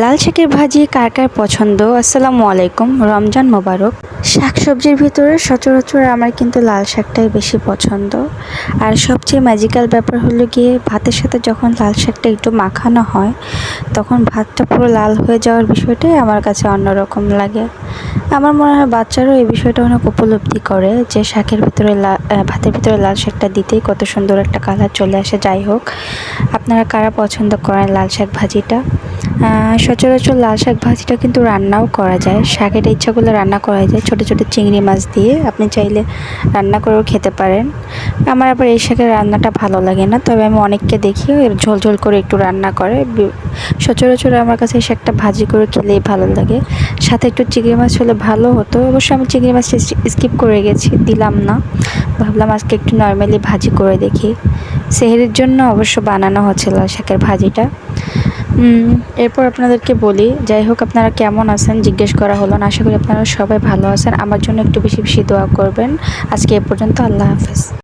লাল শাকের ভাজি কার কার পছন্দ? আসসালামু আলাইকুম, রমজান মোবারক। শাকসবজির ভিতরে সচরাচর আমার কিন্তু লাল শাকটাই বেশি পছন্দ। আর সবচেয়ে ম্যাজিক্যাল ব্যাপার হলো গিয়ে ভাতের সাথে যখন লাল শাকটা একটু মাখানো হয়, তখন ভাতটা পুরো লাল হয়ে যাওয়ার বিষয়টাই আমার কাছে অন্যরকম লাগে। আমার মনে হয় বাচ্চারাও এই বিষয়টা অনেক উপলব্ধি করে যে শাকের ভিতরে ভাতের ভিতরে লাল শাকটা দিতেই কত সুন্দর একটা কালার চলে আসে। যাই হোক, আপনারা কারা পছন্দ করেন লাল শাক ভাজিটা? সচরাচর লাল শাক ভাজিটা কিন্তু রান্নাও করা যায়। শাকের ইচ্ছা করলে রান্না করা যায় ছোটো ছোটো চিংড়ি মাছ দিয়ে। আপনি চাইলে রান্না করেও খেতে পারেন। আমার আবার এই শাকের রান্নাটা ভালো লাগে না, তবে আমি অনেককে দেখি এর ঝোল ঝোল করে একটু রান্না করে। সচরাচর আমার কাছে এই শাকটা ভাজি করে খেলেই ভালো লাগে। সাথে একটু চিংড়ি মাছ হলে ভালো হতো, অবশ্য আমি চিংড়ি মাছটা স্কিপ করে গেছি, দিলাম না। ভাবলাম আজকে একটু নর্মালি ভাজি করে দেখি। সেহরির জন্য অবশ্য বানানো হচ্ছে লাল শাকের ভাজিটা। এরপর আপনাদেরকে বলি, যাই হোক আপনারা কেমন আছেন জিজ্ঞেস করা হলো না। আশা করি আপনারা সবাই ভালো আছেন। আমার জন্য একটু বেশি বেশি দোয়া করবেন। আজকে এ পর্যন্ত, আল্লাহ হাফেজ।